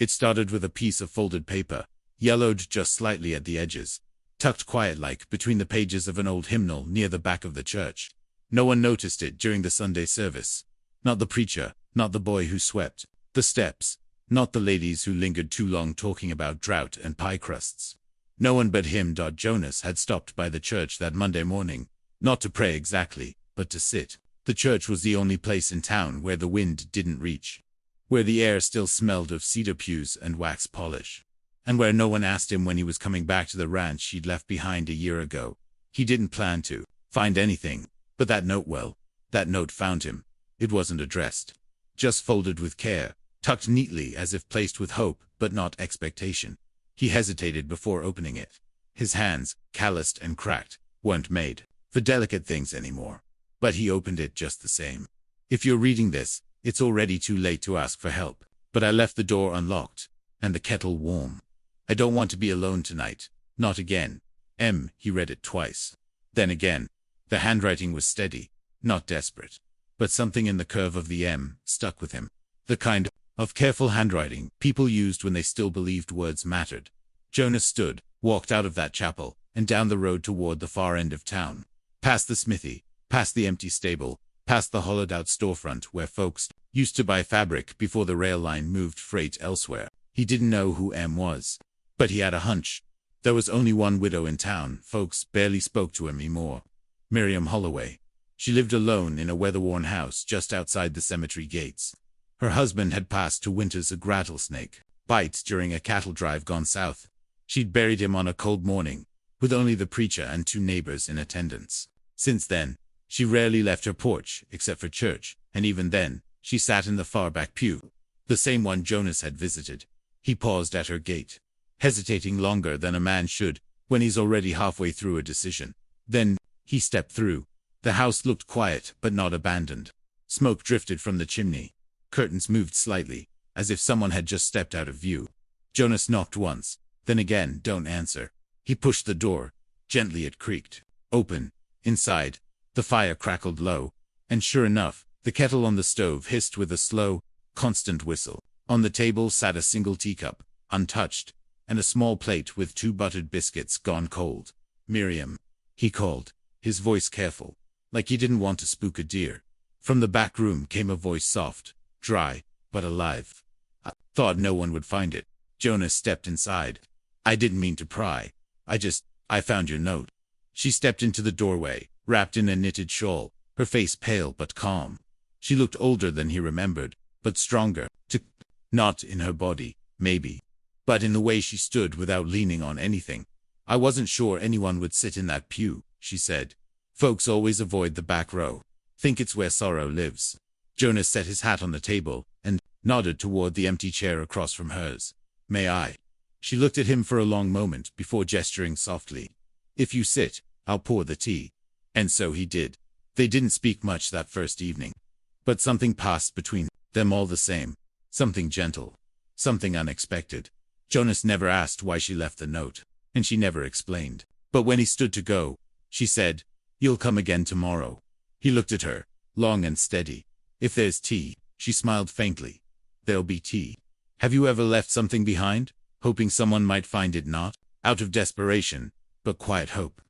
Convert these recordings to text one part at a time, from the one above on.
It started with a piece of folded paper, yellowed just slightly at the edges, tucked quiet-like between the pages of an old hymnal near the back of the church. No one noticed it during the Sunday service. Not the preacher, not the boy who swept the steps, not the ladies who lingered too long talking about drought and pie crusts. No one but him. Jonas had stopped by the church that Monday morning, not to pray exactly, but to sit. The church was the only place in town where the wind didn't reach, where the air still smelled of cedar pews and wax polish, and where no one asked him when he was coming back to the ranch he'd left behind a year ago. He didn't plan to find anything, but that note found him. It wasn't addressed, just folded with care, tucked neatly as if placed with hope but not expectation. He hesitated before opening it. His hands, calloused and cracked, weren't made for delicate things anymore. But he opened it just the same. If you're reading this, it's already too late to ask for help. But I left the door unlocked, and the kettle warm. I don't want to be alone tonight. Not again. He read it twice. Then again. The handwriting was steady, not desperate. But something in the curve of the M stuck with him. The kind of careful handwriting people used when they still believed words mattered. Jonas stood, walked out of that chapel, and down the road toward the far end of town. Past the smithy, past the empty stable, past the hollowed-out storefront where folks used to buy fabric before the rail line moved freight elsewhere. He didn't know who M was, but he had a hunch. There was only one widow in town. Folks barely spoke to him anymore. Miriam Holloway. She lived alone in a weather-worn house just outside the cemetery gates. Her husband had passed 2 winters a rattlesnake bite during a cattle drive gone south. She'd buried him on a cold morning, with only the preacher and 2 neighbors in attendance. Since then, she rarely left her porch, except for church, and even then, she sat in the far back pew, the same one Jonas had visited. He paused at her gate, hesitating longer than a man should when he's already halfway through a decision. Then, he stepped through. The house looked quiet, but not abandoned. Smoke drifted from the chimney. Curtains moved slightly, as if someone had just stepped out of view. Jonas knocked once, then again. Don't answer. He pushed the door. Gently it creaked open. Inside, the fire crackled low, and sure enough, the kettle on the stove hissed with a slow, constant whistle. On the table sat a single teacup, untouched, and a small plate with 2 buttered biscuits gone cold. Miriam, he called, his voice careful, like he didn't want to spook a deer. From the back room came a voice, soft, dry, but alive. I thought no one would find it. Jonas stepped inside. I didn't mean to pry. I found your note. She stepped into the doorway, wrapped in a knitted shawl, her face pale but calm. She looked older than he remembered, but stronger. Not in her body, maybe, but in the way she stood without leaning on anything. I wasn't sure anyone would sit in that pew, she said. Folks always avoid the back row. Think it's where sorrow lives. Jonas set his hat on the table and nodded toward the empty chair across from hers. May I? She looked at him for a long moment before gesturing softly. If you sit, I'll pour the tea. And so he did. They didn't speak much that first evening, but something passed between them all the same. Something gentle. Something unexpected. Jonas never asked why she left the note, and she never explained. But when he stood to go, she said, "You'll come again tomorrow." He looked at her, long and steady. "If there's tea," she smiled faintly. "There'll be tea. Have you ever left something behind, hoping someone might find it? Not out of desperation, but quiet hope."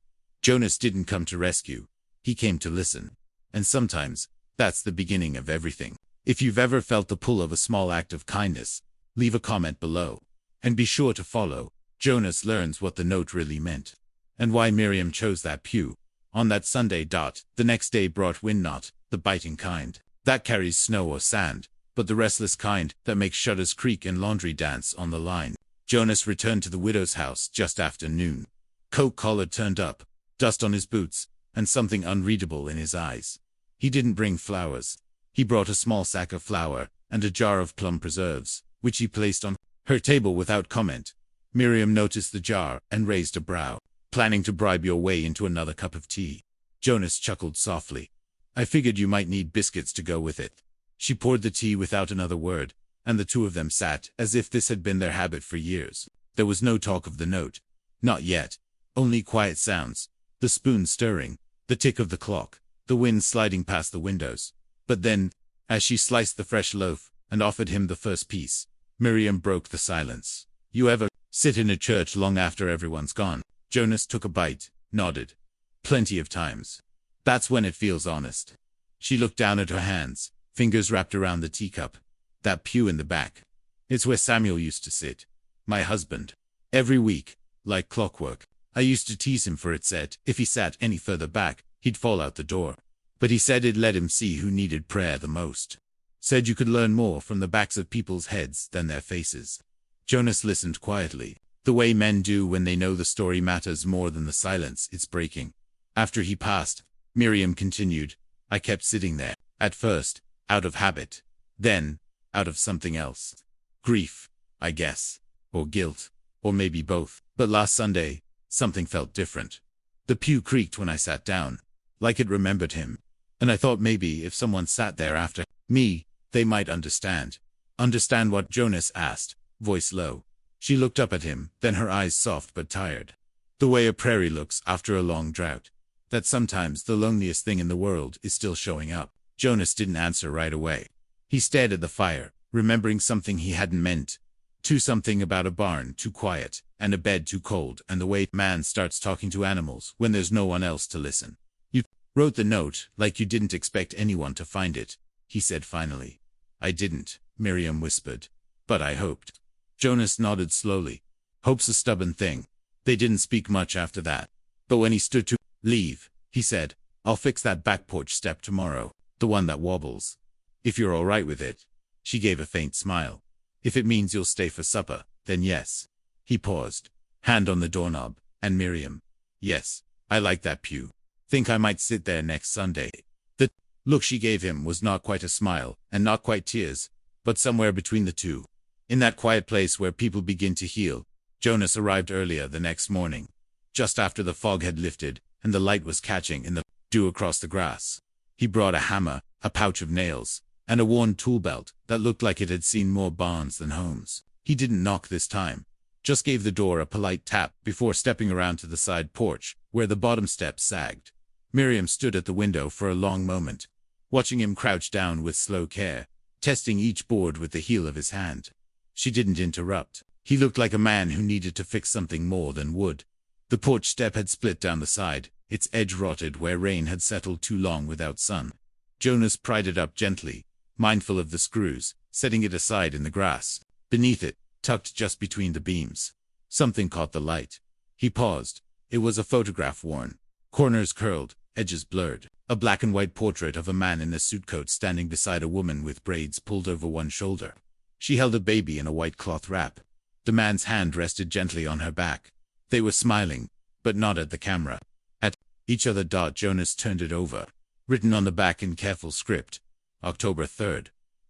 Jonas didn't come to rescue. He came to listen. And sometimes, that's the beginning of everything. If you've ever felt the pull of a small act of kindness, leave a comment below. And be sure to follow Jonas Learns what the note really meant, and why Miriam chose that pew on that Sunday. The next day brought wind, not the biting kind that carries snow or sand, but the restless kind that makes shutters creak and laundry dance on the line. Jonas returned to the widow's house just after noon. Coat collar turned up, dust on his boots, and something unreadable in his eyes. He didn't bring flowers. He brought a small sack of flour and a jar of plum preserves, which he placed on her table without comment. Miriam noticed the jar and raised a brow. "Planning to bribe your way into another cup of tea?" Jonas chuckled softly. "I figured you might need biscuits to go with it." She poured the tea without another word, and the 2 of them sat as if this had been their habit for years. There was no talk of the note. Not yet. Only quiet sounds. The spoon stirring, the tick of the clock, the wind sliding past the windows. But then, as she sliced the fresh loaf and offered him the first piece, Miriam broke the silence. You ever sit in a church long after everyone's gone? Jonas took a bite, nodded. Plenty of times. That's when it feels honest. She looked down at her hands, fingers wrapped around the teacup. That pew in the back. It's where Samuel used to sit. My husband. Every week, like clockwork. I used to tease him for it said, if he sat any further back, he'd fall out the door. But he said it let him see who needed prayer the most. Said you could learn more from the backs of people's heads than their faces. Jonas listened quietly, the way men do when they know the story matters more than the silence it's breaking. After he passed, Miriam continued, I kept sitting there, at first, out of habit, then, out of something else. Grief, I guess, or guilt, or maybe both. But last Sunday, something felt different. The pew creaked when I sat down, like it remembered him. And I thought maybe if someone sat there after me, they might understand. Understand what? Jonas asked, voice low. She looked up at him, then her eyes soft but tired. The way a prairie looks after a long drought. That sometimes the loneliest thing in the world is still showing up. Jonas didn't answer right away. He stared at the fire, remembering something he hadn't meant to, something about a barn too quiet, and a bed too cold, and the way man starts talking to animals when there's no one else to listen. You wrote the note like you didn't expect anyone to find it, he said finally. I didn't, Miriam whispered. But I hoped. Jonas nodded slowly. Hope's a stubborn thing. They didn't speak much after that. But when he stood to leave, he said, I'll fix that back porch step tomorrow, the one that wobbles. If you're all right with it. She gave a faint smile. If it means you'll stay for supper, then yes. He paused, hand on the doorknob, and Miriam. Yes, I like that pew. Think I might sit there next Sunday. The look she gave him was not quite a smile, and not quite tears, but somewhere between the two. In that quiet place where people begin to heal, Jonas arrived earlier the next morning, just after the fog had lifted, and the light was catching in the dew across the grass. He brought a hammer, a pouch of nails, and a worn tool belt that looked like it had seen more barns than homes. He didn't knock this time, just gave the door a polite tap before stepping around to the side porch, where the bottom steps sagged. Miriam stood at the window for a long moment, watching him crouch down with slow care, testing each board with the heel of his hand. She didn't interrupt. He looked like a man who needed to fix something more than wood. The porch step had split down the side, its edge rotted where rain had settled too long without sun. Jonas pried it up gently, mindful of the screws, setting it aside in the grass. Beneath it, tucked just between the beams, something caught the light. He paused. It was a photograph worn, corners curled, edges blurred. A black and white portrait of a man in a suit coat standing beside a woman with braids pulled over one shoulder. She held a baby in a white cloth wrap. The man's hand rested gently on her back. They were smiling, but not at the camera. At each other. Jonas turned it over. Written on the back in careful script. October 3rd.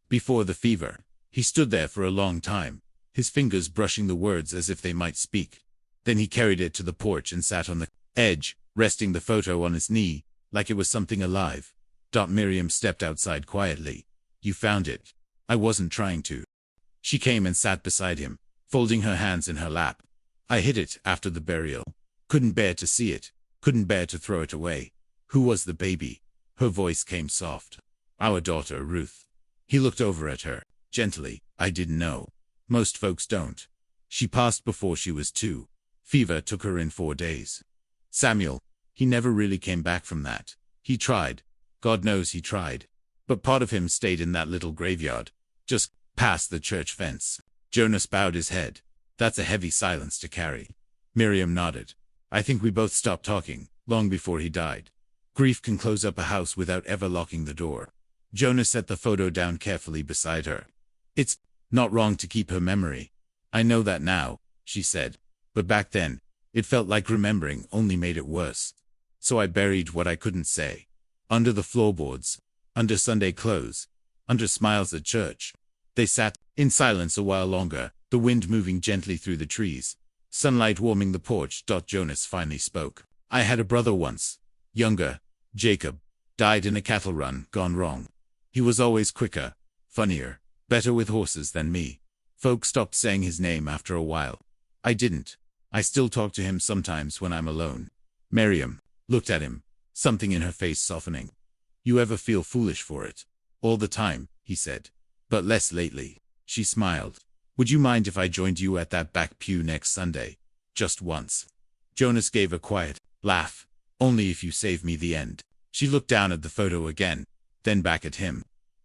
Before the fever. He stood there for a long time, his fingers brushing the words as if they might speak. Then he carried it to the porch and sat on the edge, resting the photo on his knee, like it was something alive. Miriam stepped outside quietly. You found it. I wasn't trying to. She came and sat beside him, folding her hands in her lap. I hid it after the burial. Couldn't bear to see it. Couldn't bear to throw it away. Who was the baby? Her voice came soft. Our daughter, Ruth. He looked over at her, gently. I didn't know. Most folks don't. She passed before she was 2. Fever took her in 4 days. Samuel, he never really came back from that. He tried. God knows he tried. But part of him stayed in that little graveyard, just past the church fence. Jonas bowed his head. That's a heavy silence to carry. Miriam nodded. I think we both stopped talking, long before he died. Grief can close up a house without ever locking the door. Jonas set the photo down carefully beside her. It's not wrong to keep her memory. I know that now, she said. But back then, it felt like remembering only made it worse. So I buried what I couldn't say. Under the floorboards. Under Sunday clothes. Under smiles at church. They sat in silence a while longer, the wind moving gently through the trees, sunlight warming the porch. Jonas finally spoke. I had a brother once. Younger. Jacob. Died in a cattle run gone wrong. He was always quicker, funnier, better with horses than me. Folks stopped saying his name after a while. I didn't. I still talk to him sometimes when I'm alone. Miriam looked at him, something in her face softening. You ever feel foolish for it? All the time, he said. But less lately. She smiled. Would you mind if I joined you at that back pew next Sunday? Just once. Jonas gave a quiet laugh. Only if you save me the end. She looked down at the photo again, then back at him.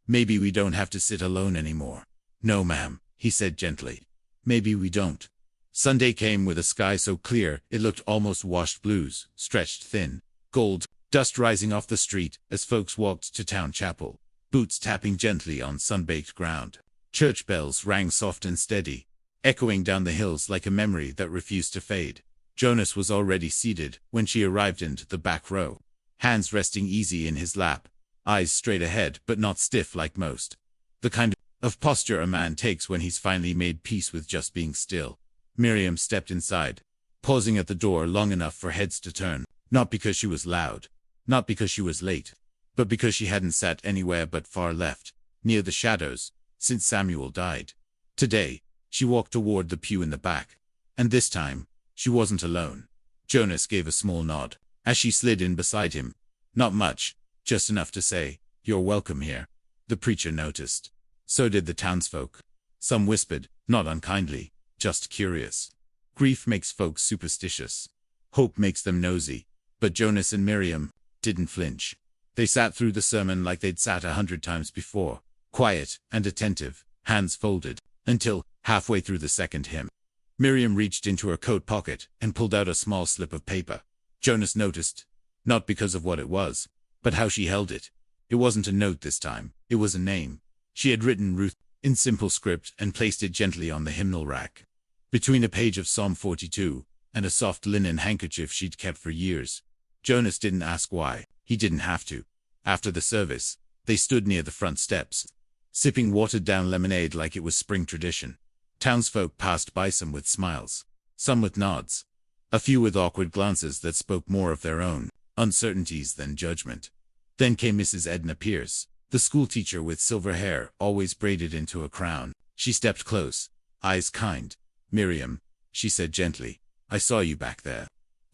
Maybe we don't have to sit alone anymore. No, ma'am, he said gently. Maybe we don't. Sunday came with a sky so clear it looked almost washed blues, stretched thin, gold, dust rising off the street as folks walked to town chapel, boots tapping gently on sun-baked ground. Church bells rang soft and steady, echoing down the hills like a memory that refused to fade. Jonas was already seated when she arrived into the back row, hands resting easy in his lap, eyes straight ahead but not stiff like most. The kind of posture a man takes when he's finally made peace with just being still. Miriam stepped inside, pausing at the door long enough for heads to turn, not because she was loud, not because she was late, but because she hadn't sat anywhere but far left, near the shadows, since Samuel died. Today, she walked toward the pew in the back, and this time, she wasn't alone. Jonas gave a small nod, as she slid in beside him. Not much, just enough to say, "You're welcome here." The preacher noticed. So did the townsfolk. Some whispered, not unkindly, just curious. Grief makes folks superstitious. Hope makes them nosy. But Jonas and Miriam didn't flinch. They sat through the sermon like they'd sat 100 times before, quiet and attentive, hands folded, until, halfway through the second hymn, Miriam reached into her coat pocket and pulled out a small slip of paper. Jonas noticed, not because of what it was, but how she held it. It wasn't a note this time, it was a name. She had written Ruth in simple script and placed it gently on the hymnal rack, between a page of Psalm 42 and a soft linen handkerchief she'd kept for years. Jonas didn't ask why. He didn't have to. After the service, they stood near the front steps, sipping watered-down lemonade like it was spring tradition. Townsfolk passed by, some with smiles, some with nods, a few with awkward glances that spoke more of their own uncertainties than judgment. Then came Mrs. Edna Pierce, the schoolteacher with silver hair always braided into a crown. She stepped close, eyes kind. "Miriam," she said gently, "I saw you back there.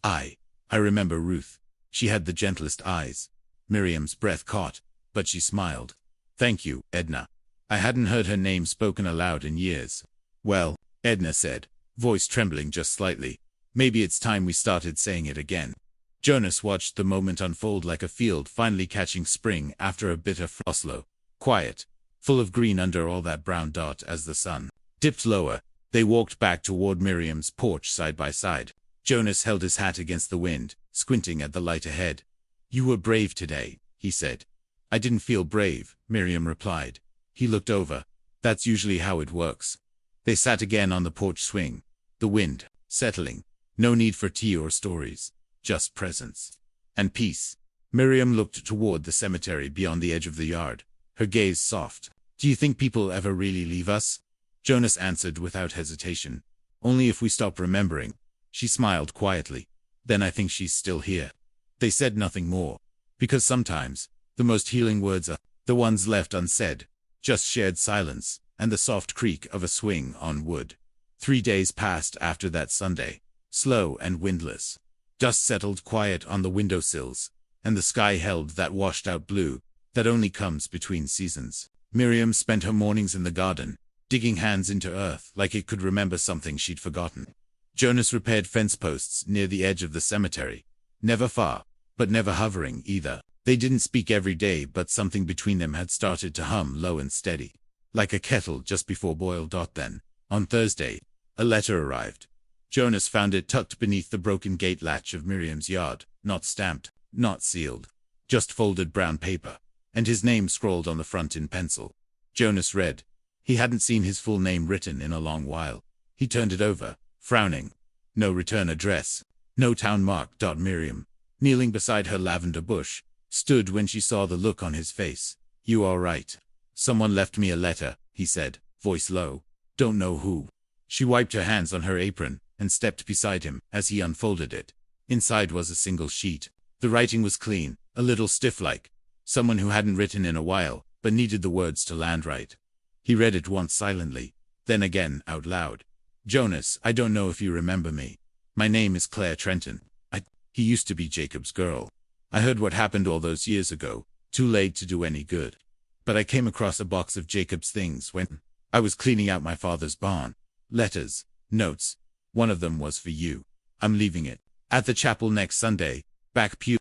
I remember Ruth. She had the gentlest eyes." Miriam's breath caught, but she smiled. "Thank you, Edna." I hadn't heard her name spoken aloud in years. "Well," Edna said, voice trembling just slightly, "maybe it's time we started saying it again." Jonas watched the moment unfold like a field finally catching spring after a bitter frostlow. Quiet, full of green under all that brown dot as the sun dipped lower. They walked back toward Miriam's porch side by side. Jonas held his hat against the wind, squinting at the light ahead. "You were brave today," he said. "I didn't feel brave," Miriam replied. He looked over. "That's usually how it works." They sat again on the porch swing, the wind settling. No need for tea or stories, just presence and peace. Miriam looked toward the cemetery beyond the edge of the yard, her gaze soft. "Do you think people ever really leave us?" Jonas answered without hesitation. "Only if we stop remembering." She smiled quietly. "Then I think she's still here." They said nothing more, because sometimes the most healing words are the ones left unsaid, just shared silence and the soft creak of a swing on wood. 3 days passed after that Sunday, slow and windless. Dust settled quiet on the windowsills, and the sky held that washed-out blue that only comes between seasons. Miriam spent her mornings in the garden, digging hands into earth like it could remember something she'd forgotten. Jonas repaired fence posts near the edge of the cemetery, never far, but never hovering either. They didn't speak every day, but something between them had started to hum low and steady, like a kettle just before boil. Then, on Thursday, a letter arrived. Jonas found it tucked beneath the broken gate latch of Miriam's yard, not stamped, not sealed, just folded brown paper, and his name scrawled on the front in pencil. Jonas read. He hadn't seen his full name written in a long while. He turned it over, frowning. No return address, no town mark. Miriam, kneeling beside her lavender bush, stood when she saw the look on his face. "You all right?" "Someone left me a letter," he said, voice low. "Don't know who." She wiped her hands on her apron and stepped beside him as he unfolded it. Inside was a single sheet. The writing was clean, a little stiff-like. Someone who hadn't written in a while, but needed the words to land right. He read it once silently, then again out loud. "Jonas, I don't know if you remember me. My name is Claire Trenton. He used to be Jacob's girl. I heard what happened all those years ago, too late to do any good. But I came across a box of Jacob's things when I was cleaning out my father's barn. Letters. Notes. One of them was for you. I'm leaving it. At the chapel next Sunday. Back pew.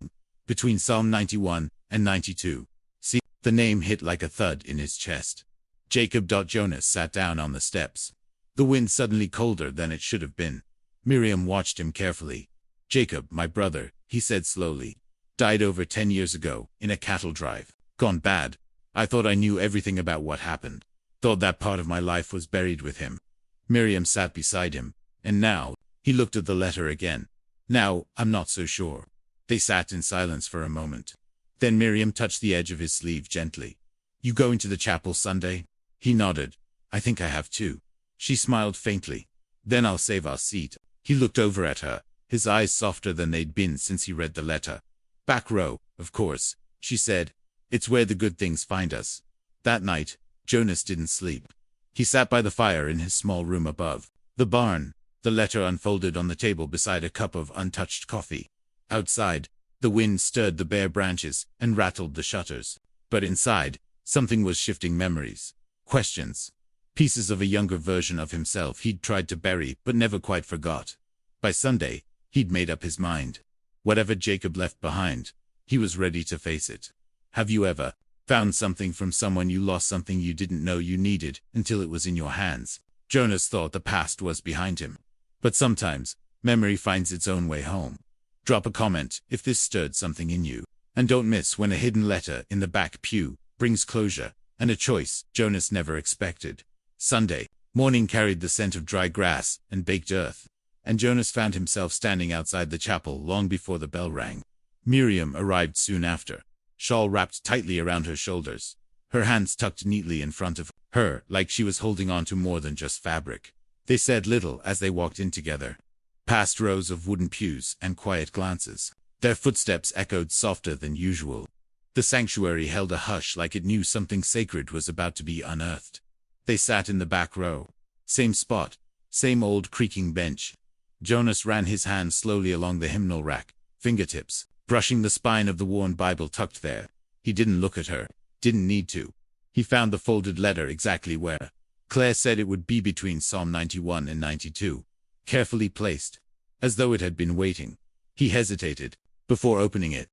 Between Psalm 91 and 92. See, the name hit like a thud in his chest. Jacob. Jonas sat down on the steps. The wind suddenly colder than it should have been. Miriam watched him carefully. Jacob, my brother, he said slowly. Died over 10 years ago, in a cattle drive. Gone bad. I thought I knew everything about what happened. Thought that part of my life was buried with him. Miriam sat beside him, and now, he looked at the letter again. Now, I'm not so sure. They sat in silence for a moment. Then Miriam touched the edge of his sleeve gently. You going to the chapel Sunday? He nodded. I think I have to. She smiled faintly. Then I'll save our seat. He looked over at her, his eyes softer than they'd been since he read the letter. Back row, of course, she said. It's where the good things find us. That night, Jonas didn't sleep. He sat by the fire in his small room above the barn, the letter unfolded on the table beside a cup of untouched coffee. Outside, the wind stirred the bare branches and rattled the shutters. But inside, something was shifting memories, questions, pieces of a younger version of himself he'd tried to bury but never quite forgot. By Sunday, he'd made up his mind. Whatever Jacob left behind, he was ready to face it. Have you ever found something from someone you lost, something you didn't know you needed until it was in your hands? Jonas thought the past was behind him. But sometimes, memory finds its own way home. Drop a comment if this stirred something in you. And don't miss when a hidden letter in the back pew brings closure and a choice Jonas never expected. Sunday morning carried the scent of dry grass and baked earth, and Jonas found himself standing outside the chapel long before the bell rang. Miriam arrived soon after, shawl wrapped tightly around her shoulders, her hands tucked neatly in front of her like she was holding on to more than just fabric. They said little as they walked in together, past rows of wooden pews and quiet glances. Their footsteps echoed softer than usual. The sanctuary held a hush like it knew something sacred was about to be unearthed. They sat in the back row. Same spot, same old creaking bench. Jonas ran his hand slowly along the hymnal rack, fingertips brushing the spine of the worn Bible tucked there. He didn't look at her, didn't need to. He found the folded letter exactly where Claire said it would be, between Psalm 91 and 92, carefully placed, as though it had been waiting. He hesitated before opening it.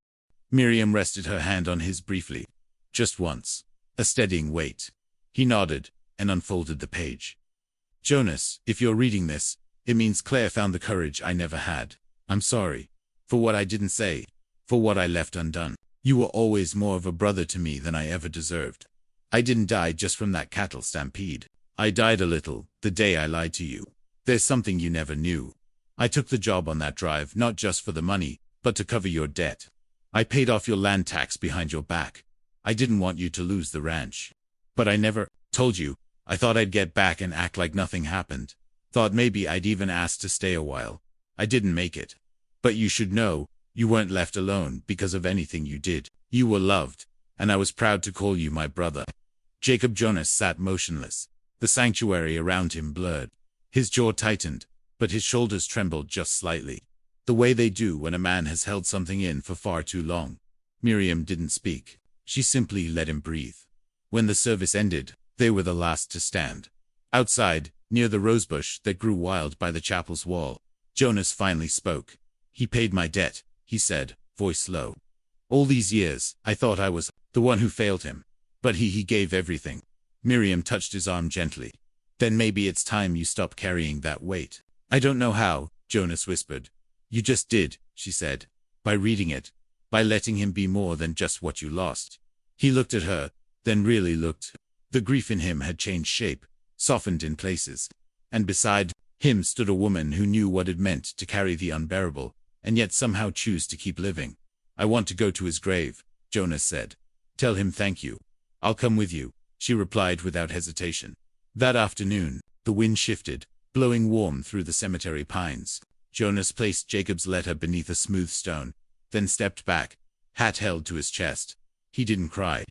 Miriam rested her hand on his briefly, just once, a steadying weight. He nodded and unfolded the page. Jonas, if you're reading this, it means Claire found the courage I never had. I'm sorry for what I didn't say, for what I left undone. You were always more of a brother to me than I ever deserved. I didn't die just from that cattle stampede. I died a little the day I lied to you. There's something you never knew. I took the job on that drive not just for the money, but to cover your debt. I paid off your land tax behind your back. I didn't want you to lose the ranch. But I never told you. I thought I'd get back and act like nothing happened. Thought maybe I'd even ask to stay a while. I didn't make it. But you should know, you weren't left alone because of anything you did. You were loved, and I was proud to call you my brother. Jacob. Jonas sat motionless, the sanctuary around him blurred. His jaw tightened, but his shoulders trembled just slightly, the way they do when a man has held something in for far too long. Miriam didn't speak. She simply let him breathe. When the service ended, they were the last to stand. Outside, near the rosebush that grew wild by the chapel's wall, Jonas finally spoke. He paid my debt, he said, voice low. All these years, I thought I was the one who failed him. But he gave everything. Miriam touched his arm gently. Then maybe it's time you stop carrying that weight. I don't know how, Jonas whispered. You just did, she said. By reading it. By letting him be more than just what you lost. He looked at her, then really looked. The grief in him had changed shape, softened in places. And beside him stood a woman who knew what it meant to carry the unbearable, and yet somehow choose to keep living. I want to go to his grave, Jonas said. Tell him thank you. I'll come with you, she replied without hesitation. That afternoon, the wind shifted, blowing warm through the cemetery pines. Jonas placed Jacob's letter beneath a smooth stone, then stepped back, hat held to his chest. He didn't cry,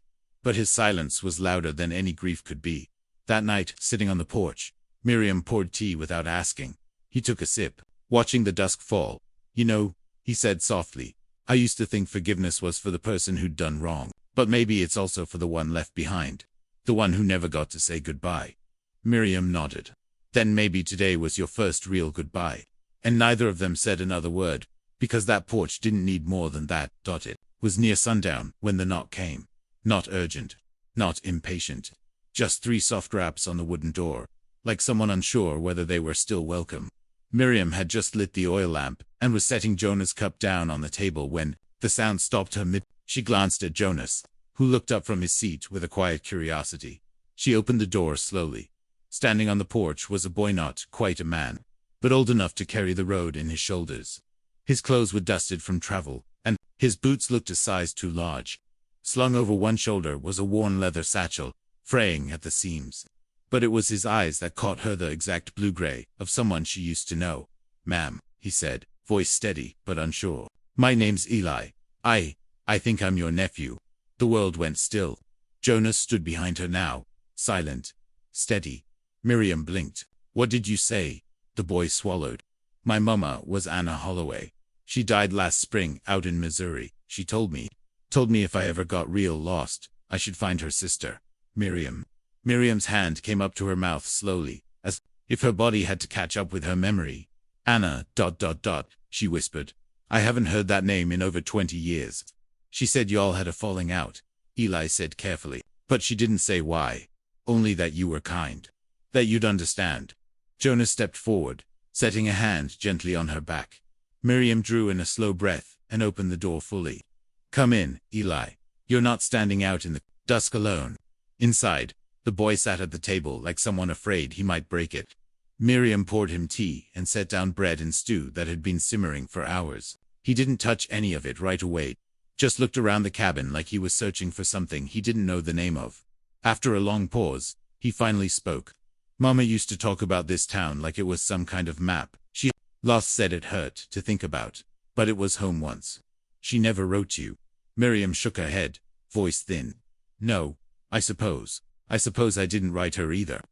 but his silence was louder than any grief could be. That night, sitting on the porch, Miriam poured tea without asking. He took a sip, watching the dusk fall. You know, he said softly, I used to think forgiveness was for the person who'd done wrong. But maybe it's also for the one left behind. The one who never got to say goodbye. Miriam nodded. Then maybe today was your first real goodbye. And neither of them said another word, because that porch didn't need more than that. It was near sundown when the knock came. Not urgent, not impatient. Just 3 soft raps on the wooden door, like someone unsure whether they were still welcome. Miriam had just lit the oil lamp and was setting Jonah's cup down on the table when the sound stopped her mid. She glanced at Jonas, who looked up from his seat with a quiet curiosity. She opened the door slowly. Standing on the porch was a boy, not quite a man, but old enough to carry the road in his shoulders. His clothes were dusted from travel, and his boots looked a size too large. Slung over one shoulder was a worn leather satchel, fraying at the seams. But it was his eyes that caught her, the exact blue-gray of someone she used to know. "Ma'am," he said, voice steady but unsure. "My name's Eli. I think I'm your nephew." The world went still. Jonas stood behind her now, silent, steady. Miriam blinked. "What did you say?" The boy swallowed. "My mama was Anna Holloway. She died last spring out in Missouri. She told me if I ever got real lost, I should find her sister." Miriam's hand came up to her mouth slowly, as if her body had to catch up with her memory. "Anna, ... she whispered. "I haven't heard that name in over 20 years. She said y'all had a falling out," Eli said carefully. "But she didn't say why. Only that you were kind. That you'd understand." Jonas stepped forward, setting a hand gently on her back. Miriam drew in a slow breath and opened the door fully. "Come in, Eli. You're not standing out in the dusk alone." Inside, the boy sat at the table like someone afraid he might break it. Miriam poured him tea and set down bread and stew that had been simmering for hours. He didn't touch any of it right away, just looked around the cabin like he was searching for something he didn't know the name of. After a long pause, he finally spoke. "Mama used to talk about this town like it was some kind of map. She lost said it hurt to think about, but it was home once." "She never wrote you?" Miriam shook her head, voice thin. "No, I suppose I didn't write her either."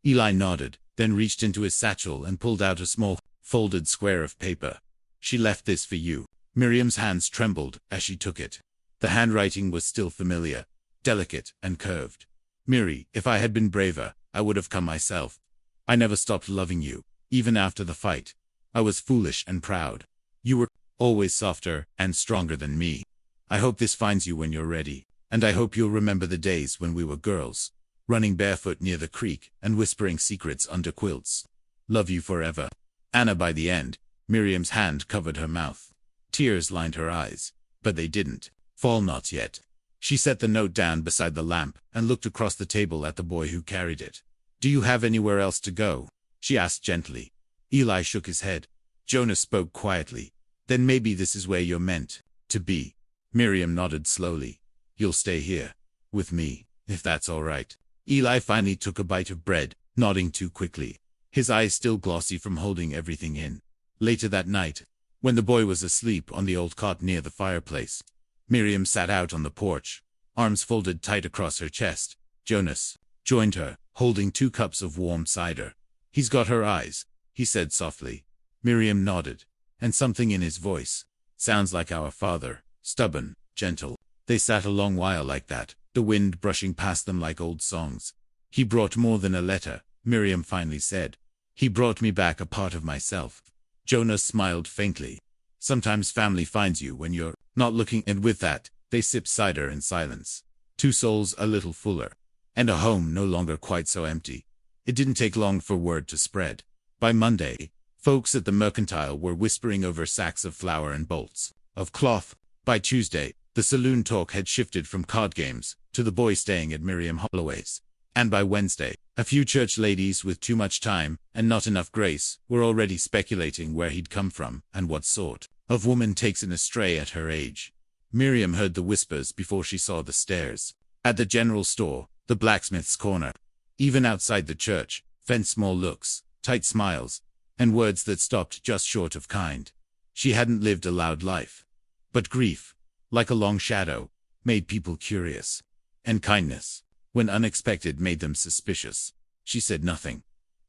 Eli nodded, then reached into his satchel and pulled out a small, folded square of paper. "She left this for you." Miriam's hands trembled as she took it. The handwriting was still familiar, delicate and curved. "Miri, if I had been braver, I would have come myself. I never stopped loving you, even after the fight. I was foolish and proud. You were always softer and stronger than me. I hope this finds you when you're ready, and I hope you'll remember the days when we were girls, running barefoot near the creek and whispering secrets under quilts. Love you forever. Anna." By the end, Miriam's hand covered her mouth. Tears lined her eyes, but they didn't fall, not yet. She set the note down beside the lamp and looked across the table at the boy who carried it. "Do you have anywhere else to go?" she asked gently. Eli shook his head. Jonas spoke quietly. "Then maybe this is where you're meant to be." Miriam nodded slowly. "You'll stay here with me, if that's all right." Eli finally took a bite of bread, nodding too quickly, his eyes still glossy from holding everything in. Later that night, when the boy was asleep on the old cot near the fireplace, Miriam sat out on the porch, arms folded tight across her chest. Jonas joined her, holding 2 cups of warm cider. "He's got her eyes," he said softly. Miriam nodded, and something in his voice. "Sounds like our father, stubborn, gentle." They sat a long while like that, the wind brushing past them like old songs. "He brought more than a letter," Miriam finally said. "He brought me back a part of myself." Jonas smiled faintly. "Sometimes family finds you when you're not looking," and with that, they sipped cider in silence. 2 souls a little fuller, and a home no longer quite so empty. It didn't take long for word to spread. By Monday, folks at the mercantile were whispering over sacks of flour and bolts of cloth. By Tuesday, the saloon talk had shifted from card games to the boy staying at Miriam Holloway's. And by Wednesday, a few church ladies with too much time and not enough grace were already speculating where he'd come from and what sort of woman takes an astray at her age. Miriam heard the whispers before she saw the stairs. At the general store, the blacksmith's corner, even outside the church, fed small looks, tight smiles, and words that stopped just short of kind. She hadn't lived a loud life. But grief, like a long shadow, made people curious. And kindness, when unexpected, made them suspicious. She said nothing.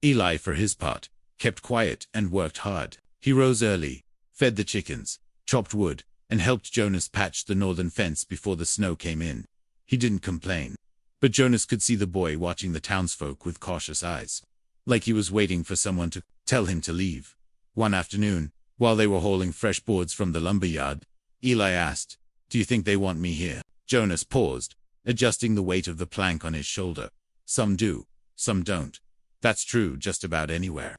Eli, for his part, kept quiet and worked hard. He rose early, fed the chickens, chopped wood, and helped Jonas patch the northern fence before the snow came in. He didn't complain. But Jonas could see the boy watching the townsfolk with cautious eyes, like he was waiting for someone to tell him to leave. One afternoon, while they were hauling fresh boards from the lumberyard, Eli asked, "Do you think they want me here?" Jonas paused, adjusting the weight of the plank on his shoulder. "Some do, some don't. That's true just about anywhere."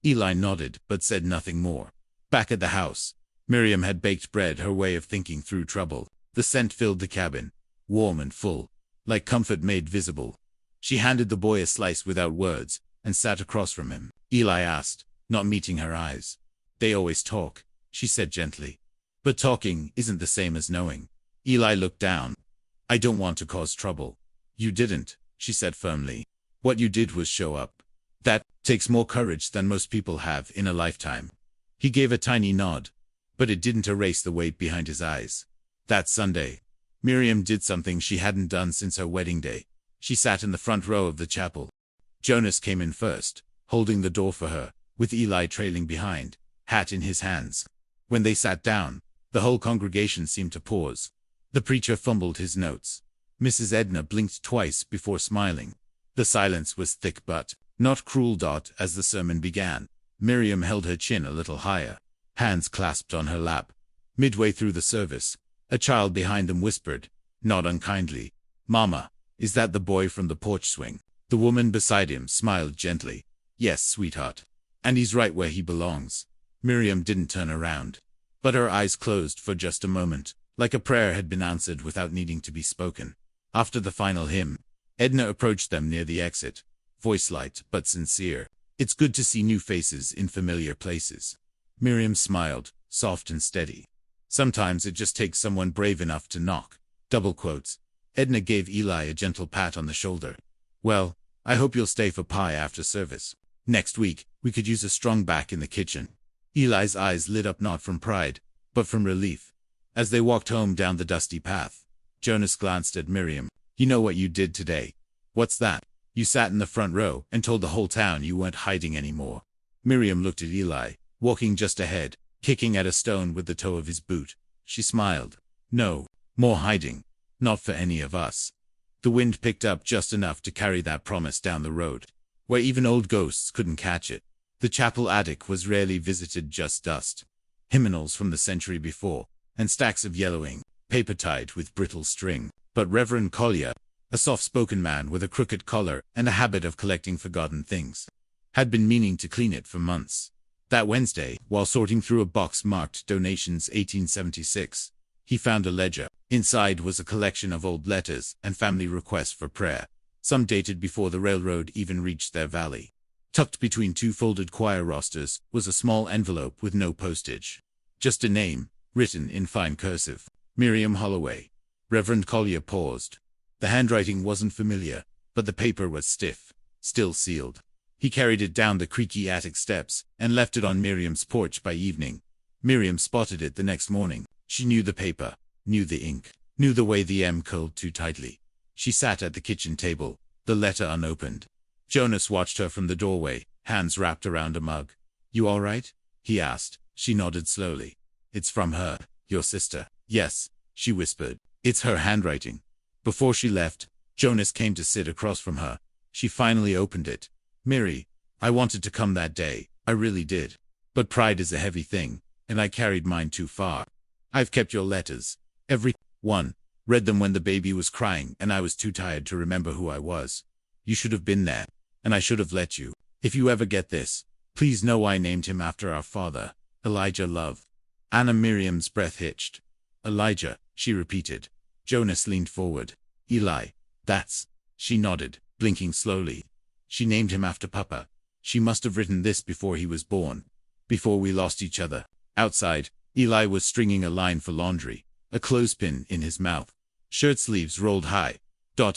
Eli nodded, but said nothing more. Back at the house, Miriam had baked bread, her way of thinking through trouble. The scent filled the cabin, warm and full, like comfort made visible. She handed the boy a slice without words, and sat across from him. Eli asked, not meeting her eyes. "They always talk," she said gently. "But talking isn't the same as knowing." Eli looked down. "I don't want to cause trouble." "You didn't," she said firmly. "What you did was show up. That takes more courage than most people have in a lifetime." He gave a tiny nod, but it didn't erase the weight behind his eyes. That Sunday, Miriam did something she hadn't done since her wedding day. She sat in the front row of the chapel. Jonas came in first, holding the door for her, with Eli trailing behind, hat in his hands. When they sat down, the whole congregation seemed to pause. The preacher fumbled his notes. Mrs. Edna blinked twice before smiling. The silence was thick but not cruel. As the sermon began, Miriam held her chin a little higher, hands clasped on her lap. Midway through the service, a child behind them whispered, not unkindly, "Mama, is that the boy from the porch swing?" The woman beside him smiled gently. "Yes, sweetheart. And he's right where he belongs." Miriam didn't turn around, but her eyes closed for just a moment, like a prayer had been answered without needing to be spoken. After the final hymn, Edna approached them near the exit, voice light but sincere. "It's good to see new faces in familiar places." Miriam smiled, soft and steady. "Sometimes it just takes someone brave enough to knock." Double quotes. Edna gave Eli a gentle pat on the shoulder. "Well, I hope you'll stay for pie after service. Next week, we could use a strong back in the kitchen." Eli's eyes lit up not from pride, but from relief. As they walked home down the dusty path, Jonas glanced at Miriam. "You know what you did today?" "What's that?" "You sat in the front row and told the whole town you weren't hiding anymore." Miriam looked at Eli, walking just ahead, kicking at a stone with the toe of his boot. She smiled. "No, more hiding. Not for any of us." The wind picked up just enough to carry that promise down the road, where even old ghosts couldn't catch it. The chapel attic was rarely visited, just dust, hymnals from the century before, and stacks of yellowing, paper tied with brittle string. But Reverend Collier, a soft-spoken man with a crooked collar and a habit of collecting forgotten things, had been meaning to clean it for months. That Wednesday, while sorting through a box marked Donations 1876, he found a ledger. Inside was a collection of old letters and family requests for prayer, some dated before the railroad even reached their valley. Tucked between two folded choir rosters was a small envelope with no postage. Just a name, written in fine cursive. Miriam Holloway. Reverend Collier paused. The handwriting wasn't familiar, but the paper was stiff, still sealed. He carried it down the creaky attic steps and left it on Miriam's porch by evening. Miriam spotted it the next morning. She knew the paper, knew the ink, knew the way the M curled too tightly. She sat at the kitchen table, the letter unopened. Jonas watched her from the doorway, hands wrapped around a mug. "You all right?" he asked. She nodded slowly. "It's from her, your sister." "Yes," she whispered. "It's her handwriting." Before she left, Jonas came to sit across from her. She finally opened it. "Miri, I wanted to come that day, I really did. But pride is a heavy thing, and I carried mine too far. I've kept your letters. Every one. Read them when the baby was crying and I was too tired to remember who I was. You should have been there, and I should have let you. If you ever get this, please know I named him after our father, Elijah Love." Anna Miriam's breath hitched. "Elijah," she repeated. Jonas leaned forward. "Eli, that's..." She nodded, blinking slowly. "She named him after Papa. She must have written this before he was born. Before we lost each other." Outside, Eli was stringing a line for laundry, a clothespin in his mouth. Shirt sleeves rolled high.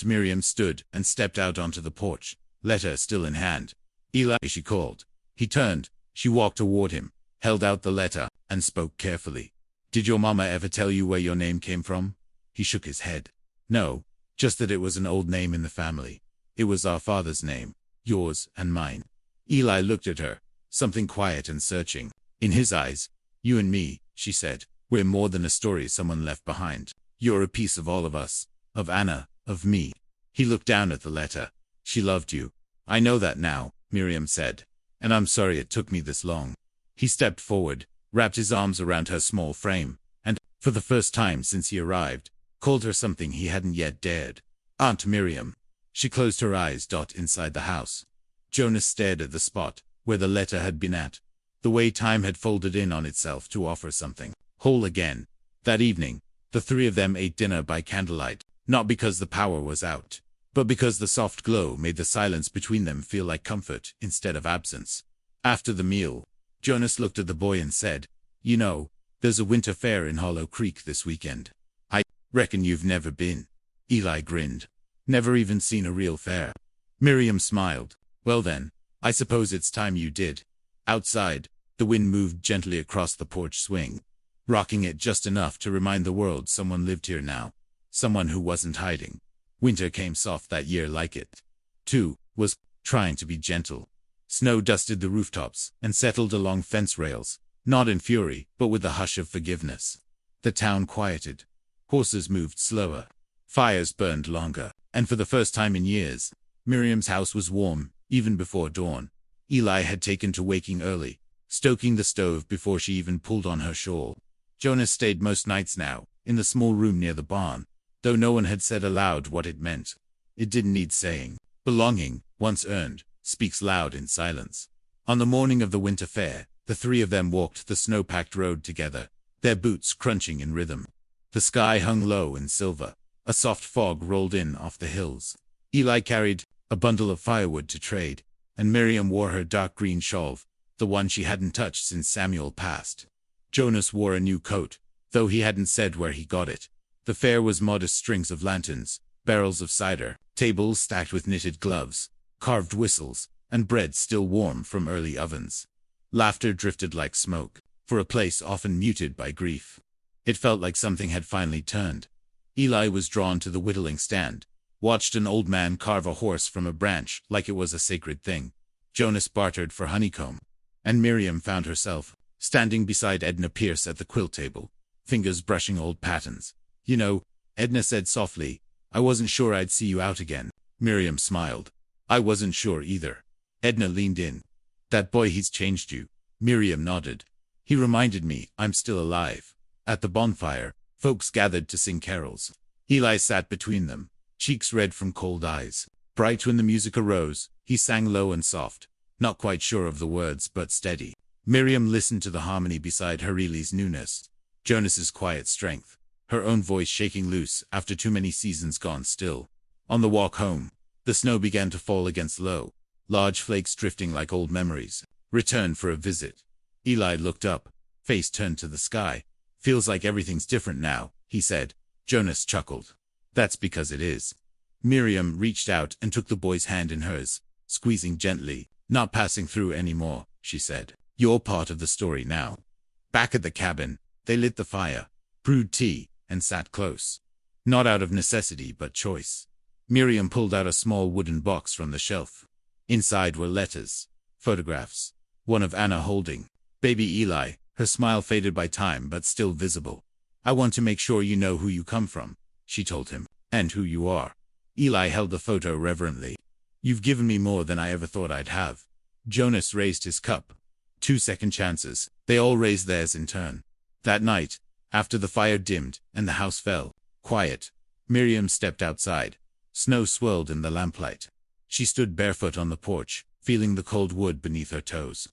Miriam stood and stepped out onto the porch, letter still in hand. "Eli," she called. He turned. She walked toward him, held out the letter, and spoke carefully. "Did your mama ever tell you where your name came from?" He shook his head. "No, just that it was an old name in the family. It was our father's name, yours and mine." Eli looked at her, something quiet and searching in his eyes. "You and me," she said, "we're more than a story someone left behind. You're a piece of all of us, of Anna, of me." He looked down at the letter. She loved you. I know that now, Miriam said. And I'm sorry it took me this long. He stepped forward, wrapped his arms around her small frame, and, for the first time since he arrived, called her something he hadn't yet dared. Aunt Miriam. She closed her eyes. Inside the house, Jonas stared at the spot where the letter had been at. The way time had folded in on itself to offer something whole again. That evening, the three of them ate dinner by candlelight, not because the power was out, but because the soft glow made the silence between them feel like comfort instead of absence. After the meal, Jonas looked at the boy and said, "You know, there's a winter fair in Hollow Creek this weekend. I reckon you've never been." Eli grinned. "Never even seen a real fair." Miriam smiled. "Well then, I suppose it's time you did." Outside, the wind moved gently across the porch swing, rocking it just enough to remind the world someone lived here now. Someone who wasn't hiding. Winter came soft that year like it, too, was trying to be gentle. Snow dusted the rooftops and settled along fence rails, not in fury, but with a hush of forgiveness. The town quieted. Horses moved slower. Fires burned longer, and for the first time in years, Miriam's house was warm, even before dawn. Eli had taken to waking early, stoking the stove before she even pulled on her shawl. Jonas stayed most nights now, in the small room near the barn, though no one had said aloud what it meant. It didn't need saying. Belonging, once earned, speaks loud in silence. On the morning of the winter fair, the three of them walked the snow-packed road together, their boots crunching in rhythm. The sky hung low in silver. A soft fog rolled in off the hills. Eli carried a bundle of firewood to trade, and Miriam wore her dark green shawl, the one she hadn't touched since Samuel passed. Jonas wore a new coat, though he hadn't said where he got it. The fair was modest strings of lanterns, barrels of cider, tables stacked with knitted gloves, carved whistles, and bread still warm from early ovens. Laughter drifted like smoke, for a place often muted by grief. It felt like something had finally turned. Eli was drawn to the whittling stand, watched an old man carve a horse from a branch like it was a sacred thing. Jonas bartered for honeycomb, and Miriam found herself standing beside Edna Pierce at the quilt table, fingers brushing old patterns. "You know," Edna said softly, "I wasn't sure I'd see you out again." Miriam smiled. "I wasn't sure either." Edna leaned in. "That boy, he's changed you." Miriam nodded. "He reminded me I'm still alive." At the bonfire, folks gathered to sing carols. Eli sat between them, cheeks red from cold eyes. Bright when the music arose, he sang low and soft, not quite sure of the words but steady. Miriam listened to the harmony beside Harili's newness, Jonas's quiet strength, her own voice shaking loose after too many seasons gone still. On the walk home, the snow began to fall against low, large flakes drifting like old memories, returned for a visit. Eli looked up, face turned to the sky. "Feels like everything's different now," he said. Jonas chuckled. "That's because it is." Miriam reached out and took the boy's hand in hers, squeezing gently. "Not passing through anymore," she said. "You're part of the story now." Back at the cabin, they lit the fire, brewed tea, and sat close. Not out of necessity but choice. Miriam pulled out a small wooden box from the shelf. Inside were letters, photographs, one of Anna holding baby Eli, her smile faded by time but still visible. "I want to make sure you know who you come from," she told him, "and who you are." Eli held the photo reverently. "You've given me more than I ever thought I'd have." Jonas raised his cup. 2 second chances. They all raised theirs in turn. That night, after the fire dimmed and the house fell quiet, Miriam stepped outside. Snow swirled in the lamplight. She stood barefoot on the porch, feeling the cold wood beneath her toes.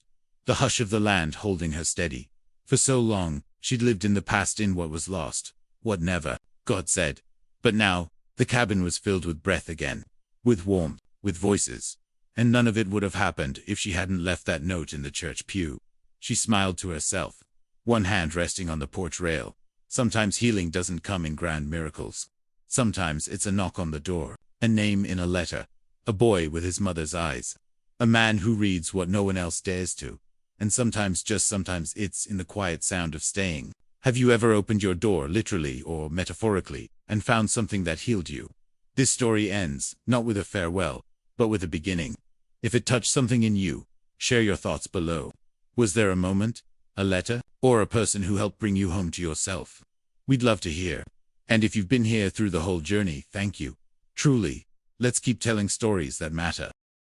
The hush of the land holding her steady. For so long, she'd lived in the past, in what was lost, what never, God said. But now, the cabin was filled with breath again, with warmth, with voices. And none of it would have happened if she hadn't left that note in the church pew. She smiled to herself, one hand resting on the porch rail. Sometimes healing doesn't come in grand miracles. Sometimes it's a knock on the door, a name in a letter, a boy with his mother's eyes, a man who reads what no one else dares to. And sometimes, just sometimes, it's in the quiet sound of staying. Have you ever opened your door, literally or metaphorically, and found something that healed you? This story ends, not with a farewell, but with a beginning. If it touched something in you, share your thoughts below. Was there a moment, a letter, or a person who helped bring you home to yourself? We'd love to hear. And if you've been here through the whole journey, thank you. Truly, Let's keep telling stories that matter.